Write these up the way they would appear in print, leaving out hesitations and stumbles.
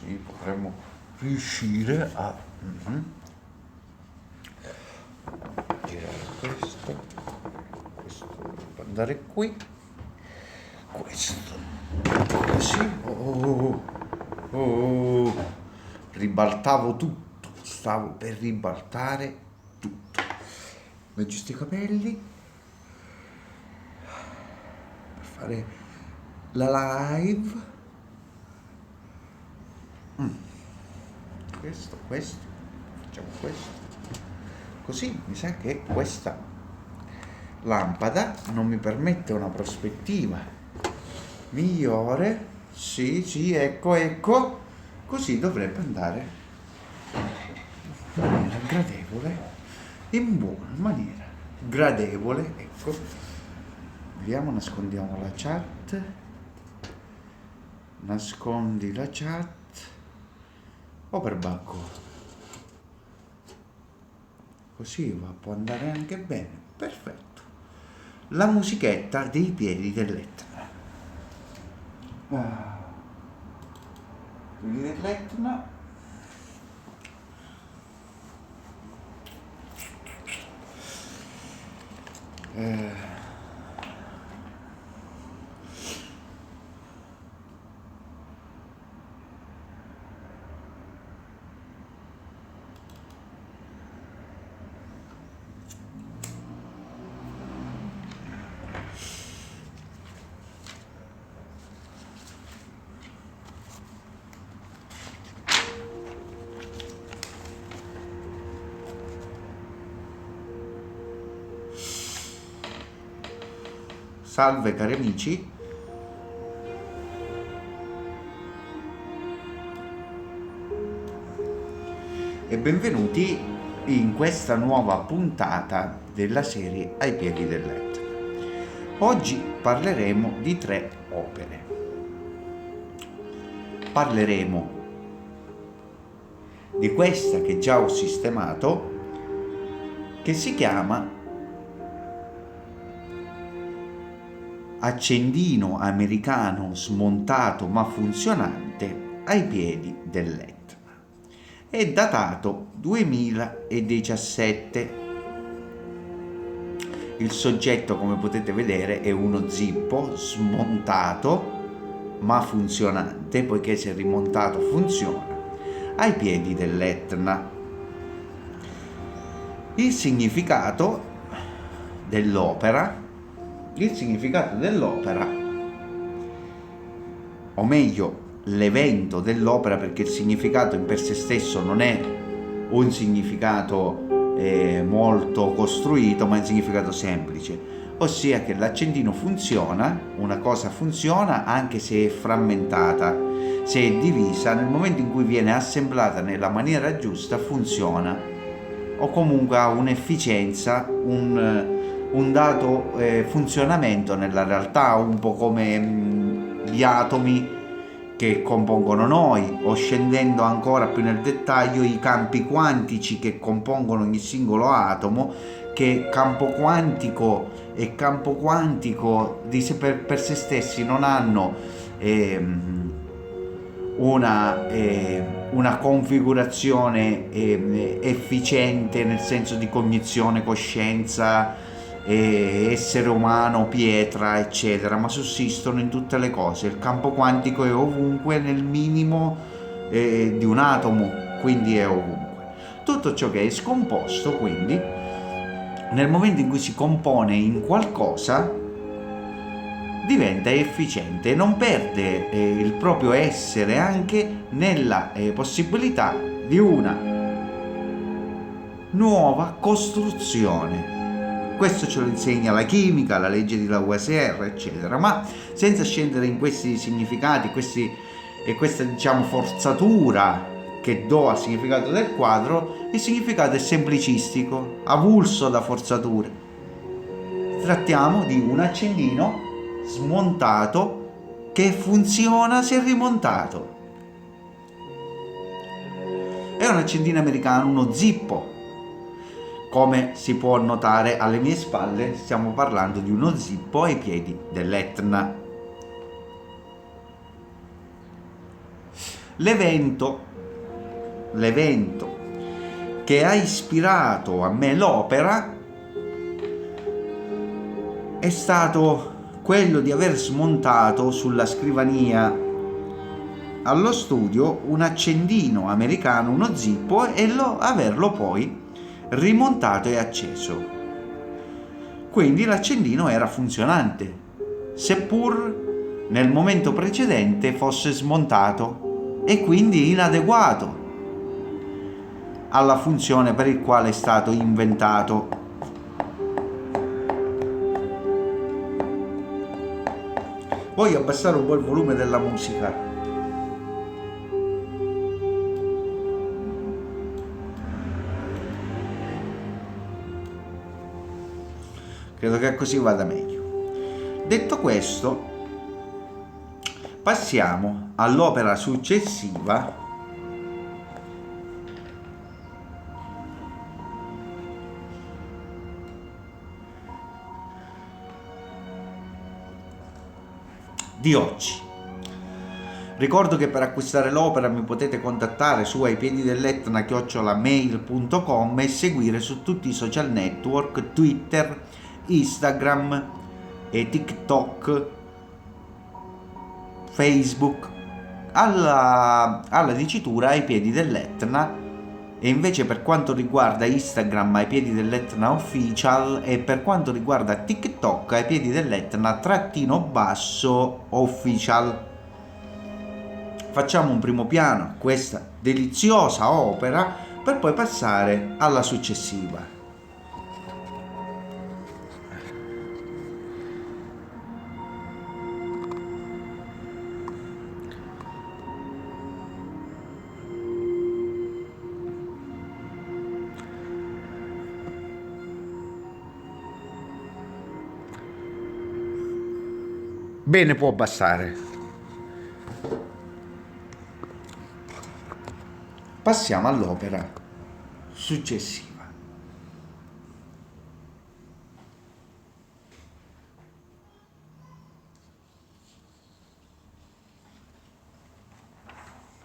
Sì, potremmo riuscire a girare questo dovrebbe andare qui, questo così. Ribaltavo tutto, stavo per ribaltare tutto. Mi aggiusto i capelli per fare la live. Questo, facciamo questo. Così mi sa che questa lampada non mi permette una prospettiva migliore. Sì, ecco. Così dovrebbe andare in maniera gradevole, in buona maniera gradevole, ecco. Vediamo, nascondiamo la chat. Nascondi la chat. O per bacco. Così può andare anche bene. Perfetto. La musichetta dei piedi dell'Etna. Piedi dell'Etna. Salve cari amici. E benvenuti in questa nuova puntata della serie Ai piedi dell'Etna. Oggi parleremo di 3 opere. Parleremo di questa che già ho sistemato, che si chiama Accendino americano smontato ma funzionante ai piedi dell'Etna. È datato 2017. Il soggetto, come potete vedere, è uno zippo smontato ma funzionante, poiché se rimontato funziona, ai piedi dell'Etna. Il significato dell'opera, o meglio l'evento dell'opera, perché il significato in per sé stesso non è un significato molto costruito, ma è un significato semplice, ossia che l'accendino funziona, una cosa funziona anche se è frammentata, se è divisa, nel momento in cui viene assemblata nella maniera giusta funziona, o comunque ha un'efficienza, un dato funzionamento nella realtà, un po' come gli atomi che compongono noi, o scendendo ancora più nel dettaglio i campi quantici che compongono ogni singolo atomo, che campo quantico e campo quantico per se stessi non hanno una configurazione efficiente nel senso di cognizione, coscienza, essere umano, pietra, eccetera, ma sussistono in tutte le cose. Il campo quantico è ovunque, nel minimo di un atomo, quindi è ovunque. Tutto ciò che è scomposto, quindi, nel momento in cui si compone in qualcosa, diventa efficiente e non perde il proprio essere anche nella possibilità di una nuova costruzione. Questo ce lo insegna la chimica, la legge di Lavoisier, eccetera, ma senza scendere in questi significati e questa diciamo forzatura che do al significato del quadro. Il significato è semplicistico, avulso da forzature. Trattiamo di un accendino smontato che funziona se rimontato. È un accendino americano, uno zippo. Come si può notare alle mie spalle, stiamo parlando di uno zippo ai piedi dell'Etna. L'evento che ha ispirato a me l'opera è stato quello di aver smontato sulla scrivania allo studio un accendino americano, uno Zippo, e averlo poi rimontato e acceso. Quindi l'accendino era funzionante, seppur nel momento precedente fosse smontato e quindi inadeguato alla funzione per il quale è stato inventato. Voglio abbassare un po' il volume della musica. Credo che così vada meglio. Detto questo, passiamo all'opera successiva di oggi. Ricordo che per acquistare l'opera mi potete contattare su aipiedidelletna@mail.com e seguire su tutti i social network, Twitter, Instagram e TikTok, Facebook, alla dicitura Ai Piedi dell'Etna. E invece per quanto riguarda Instagram, Ai Piedi dell'Etna Official, e per quanto riguarda TikTok, Ai Piedi dell'Etna _official. Facciamo un primo piano a questa deliziosa opera per poi passare alla successiva. Bene, può bastare. Passiamo all'opera successiva.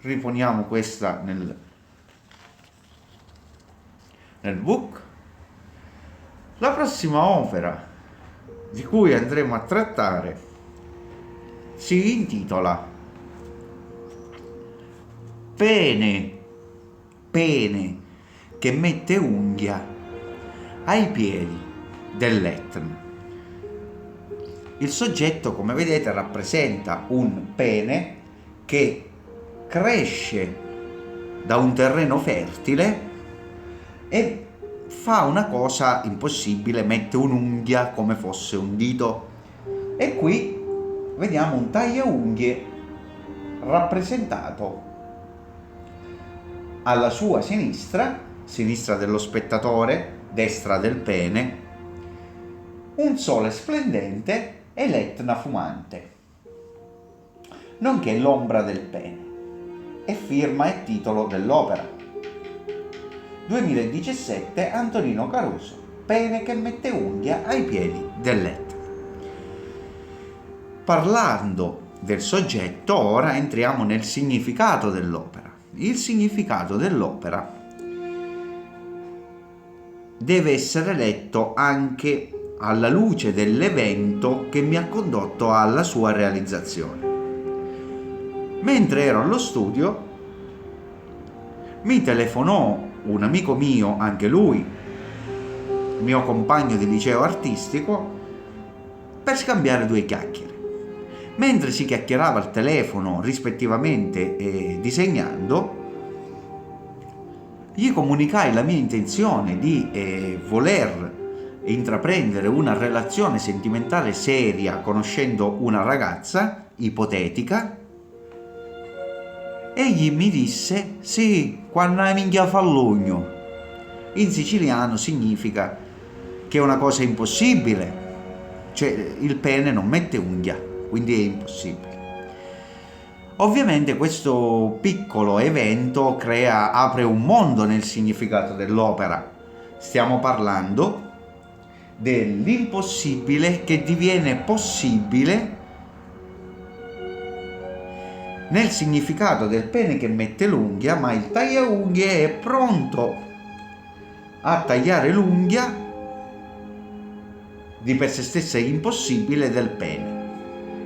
Riponiamo questa nel book. La prossima opera di cui andremo a trattare si intitola Pene che mette unghia ai piedi dell'Etna. Il soggetto, come vedete, rappresenta un pene che cresce da un terreno fertile e fa una cosa impossibile, mette un'unghia come fosse un dito. E qui vediamo un tagliaunghie rappresentato alla sua sinistra dello spettatore, destra del pene, un sole splendente e l'Etna fumante, nonché l'ombra del pene, e firma e titolo dell'opera. 2017, Antonino Caruso, Pene che mette unghia ai piedi dell'Etna. Parlando del soggetto, ora entriamo nel significato dell'opera. Il significato dell'opera deve essere letto anche alla luce dell'evento che mi ha condotto alla sua realizzazione. Mentre ero allo studio, mi telefonò un amico mio, anche lui mio compagno di liceo artistico, per scambiare due chiacchiere. Mentre si chiacchierava al telefono rispettivamente disegnando, gli comunicai la mia intenzione di voler intraprendere una relazione sentimentale seria conoscendo una ragazza ipotetica. Egli mi disse: sì, quando la minchia fa l'ugno. In siciliano significa che è una cosa impossibile, cioè il pene non mette unghia, quindi è impossibile. Ovviamente questo piccolo evento apre un mondo nel significato dell'opera. Stiamo parlando dell'impossibile che diviene possibile nel significato del pene che mette l'unghia, ma il tagliaunghie è pronto a tagliare l'unghia di per sé stessa impossibile del pene.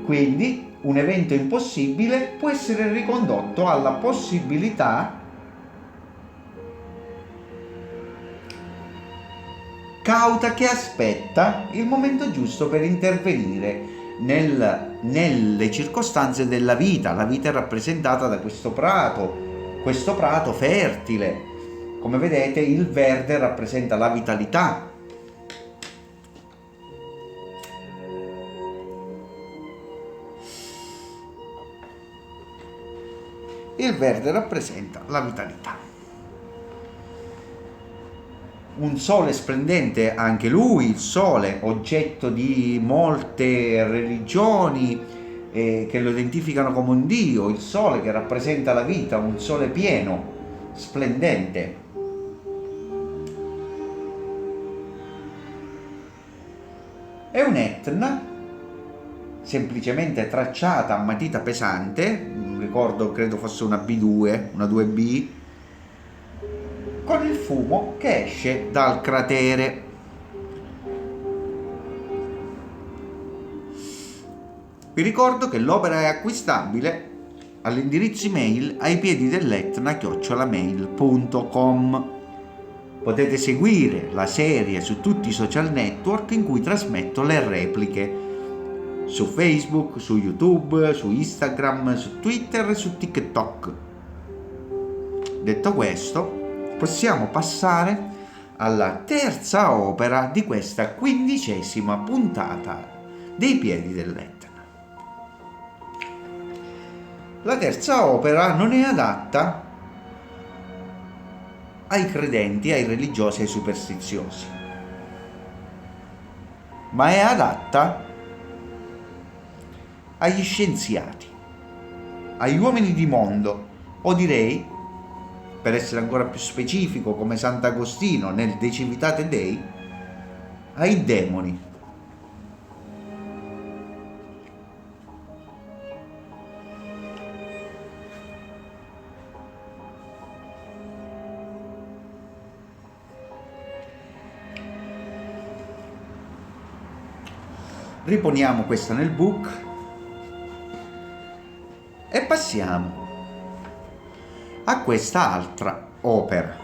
Quindi un evento impossibile può essere ricondotto alla possibilità cauta che aspetta il momento giusto per intervenire nelle circostanze della vita. La vita è rappresentata da questo prato fertile. Come vedete, il verde rappresenta la vitalità. Il verde rappresenta la vitalità. Un sole splendente, anche lui, il sole, oggetto di molte religioni che lo identificano come un dio, il sole che rappresenta la vita, un sole pieno, splendente. È un'Etna semplicemente tracciata a matita pesante, ricordo credo fosse una B2, una 2B, con il fumo che esce dal cratere. Vi ricordo che l'opera è acquistabile all'indirizzo email ai piedi dell'Etna@mail.com. Potete seguire la serie su tutti i social network in cui trasmetto le repliche, su Facebook, su YouTube, su Instagram, su Twitter e su TikTok. Detto questo, possiamo passare alla terza opera di questa 15ª puntata dei piedi dell'Etna. La terza opera non è adatta ai credenti, ai religiosi, ai superstiziosi, ma è adatta agli scienziati, agli uomini di mondo, o direi, per essere ancora più specifico, come Sant'Agostino nel De Civitate Dei, ai demoni. Riponiamo questa nel book e passiamo a questa altra opera.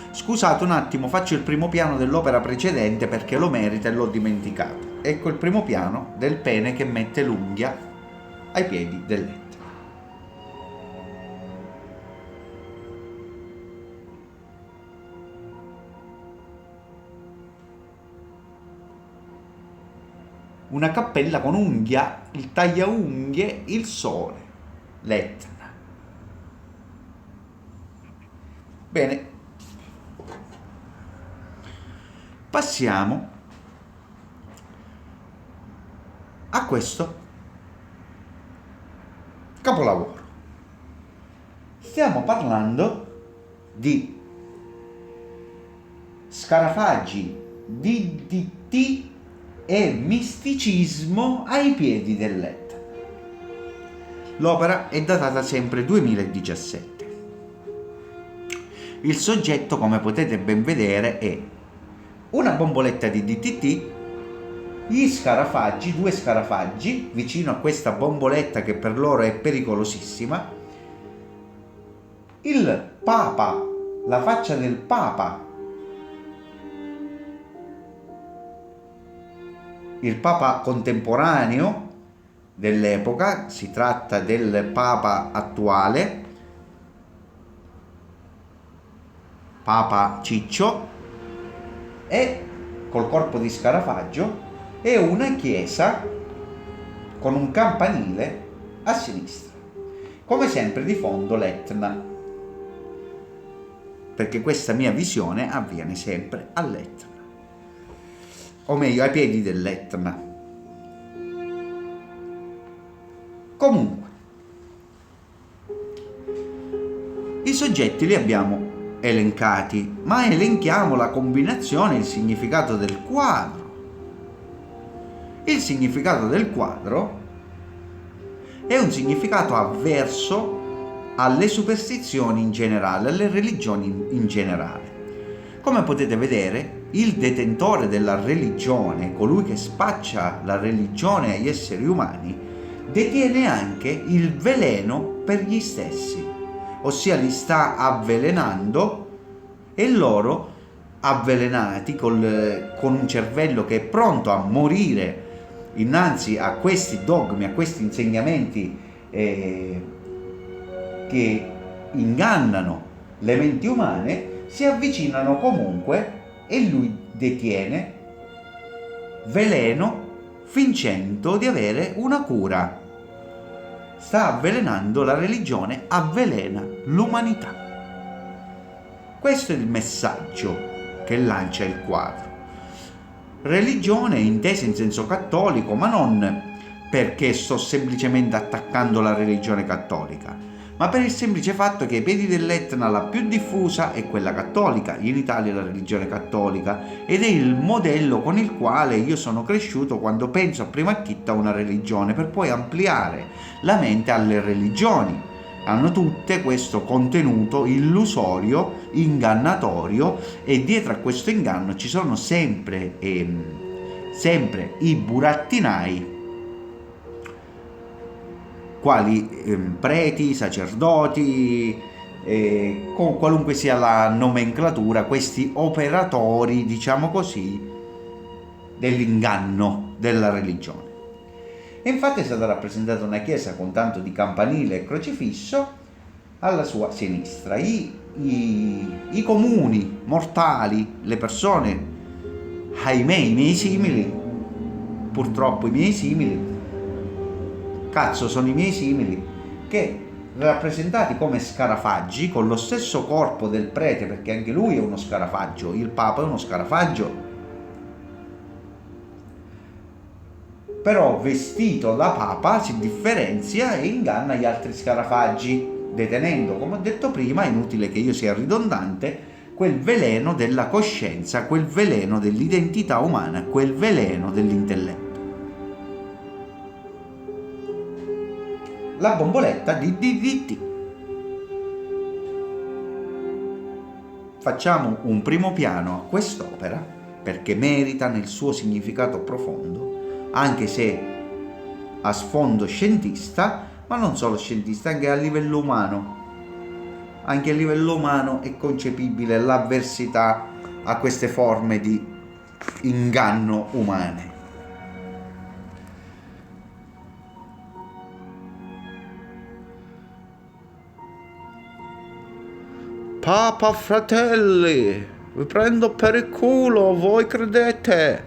Scusate un attimo, faccio il primo piano dell'opera precedente perché lo merita e l'ho dimenticato. Ecco il primo piano del pene che mette l'unghia ai piedi dell'Etna. Una cappella con unghia, il tagliaunghie, il sole, l'Etna. Bene, passiamo a questo capolavoro. Stiamo parlando di scarafaggi, DDT e misticismo ai piedi dell'Etna. L'opera è datata sempre 2017. Il soggetto, come potete ben vedere, è una bomboletta di DDT, gli scarafaggi, 2 scarafaggi vicino a questa bomboletta che per loro è pericolosissima, il Papa, la faccia del Papa, il Papa contemporaneo dell'epoca, si tratta del Papa attuale, Papa Ciccio, e col corpo di scarafaggio, e una chiesa con un campanile a sinistra. Come sempre di fondo l'Etna, perché questa mia visione avviene sempre all'Etna, o meglio ai piedi dell'Etna. Comunque, i soggetti li abbiamo elencati, ma elenchiamo la combinazione, il significato del quadro. Il significato del quadro è un significato avverso alle superstizioni in generale, alle religioni in generale. Come potete vedere, il detentore della religione, colui che spaccia la religione agli esseri umani, detiene anche il veleno per gli stessi, ossia li sta avvelenando, e loro, avvelenati con un cervello che è pronto a morire innanzi a questi dogmi, a questi insegnamenti che ingannano le menti umane, si avvicinano comunque, e lui detiene veleno fingendo di avere una cura. Sta avvelenando la religione, avvelena l'umanità. Questo è il messaggio che lancia il quadro. Religione intesa in senso cattolico, ma non perché sto semplicemente attaccando la religione cattolica, ma per il semplice fatto che ai piedi dell'Etna la più diffusa è quella cattolica, in Italia la religione cattolica, ed è il modello con il quale io sono cresciuto quando penso a prima acchita a una religione, per poi ampliare la mente alle religioni. Hanno tutte questo contenuto illusorio, ingannatorio, e dietro a questo inganno ci sono sempre i burattinai, quali preti, sacerdoti, con qualunque sia la nomenclatura, questi operatori, diciamo così, dell'inganno della religione. E infatti è stata rappresentata una chiesa con tanto di campanile e crocifisso alla sua sinistra. I comuni mortali, le persone, ahimè, i miei simili, purtroppo i miei simili, sono i miei simili, che rappresentati come scarafaggi, con lo stesso corpo del prete, perché anche lui è uno scarafaggio, il Papa è uno scarafaggio, però vestito da Papa si differenzia e inganna gli altri scarafaggi, detenendo, come ho detto prima, è inutile che io sia ridondante, quel veleno della coscienza, quel veleno dell'identità umana, quel veleno dell'intelletto. La bomboletta di DDT. Facciamo un primo piano a quest'opera perché merita nel suo significato profondo, anche se a sfondo scientista, ma non solo scientista, anche a livello umano. Anche a livello umano è concepibile l'avversità a queste forme di inganno umane. Papa fratelli, vi prendo per il culo, voi credete?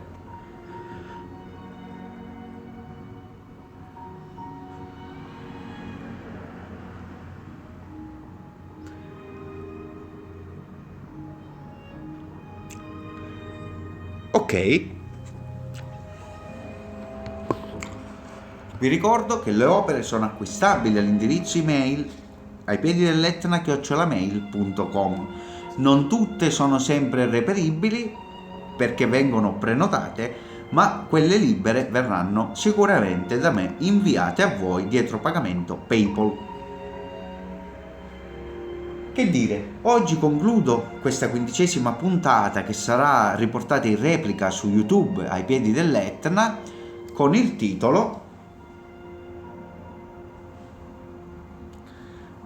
Ok. Vi ricordo che le opere sono acquistabili all'indirizzo email ai piedi dell'Etna@mail.com. Non tutte sono sempre reperibili perché vengono prenotate, ma quelle libere verranno sicuramente da me inviate a voi dietro pagamento PayPal. Che dire, oggi concludo questa 15ª puntata, che sarà riportata in replica su YouTube ai piedi dell'Etna, con il titolo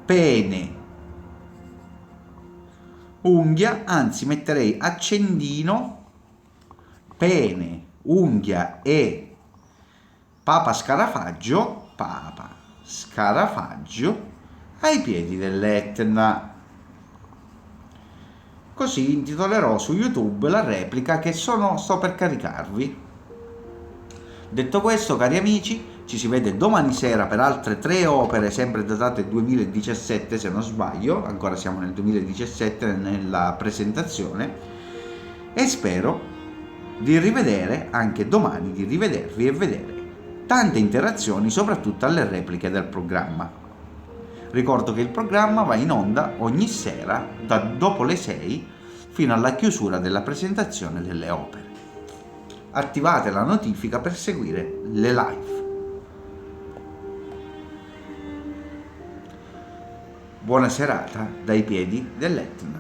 Pene, unghia, anzi metterei accendino, pene, unghia e Papa Scarafaggio ai piedi dell'Etna. Così intitolerò su YouTube la replica che sto per caricarvi. Detto questo, cari amici, ci si vede domani sera per altre 3 opere, sempre datate 2017 se non sbaglio, ancora siamo nel 2017 nella presentazione, e spero di rivedere anche domani, di rivedervi e vedere tante interazioni, soprattutto alle repliche del programma. Ricordo che il programma va in onda ogni sera da dopo le 6 fino alla chiusura della presentazione delle opere. Attivate la notifica per seguire le live. Buona serata dai piedi dell'Etna.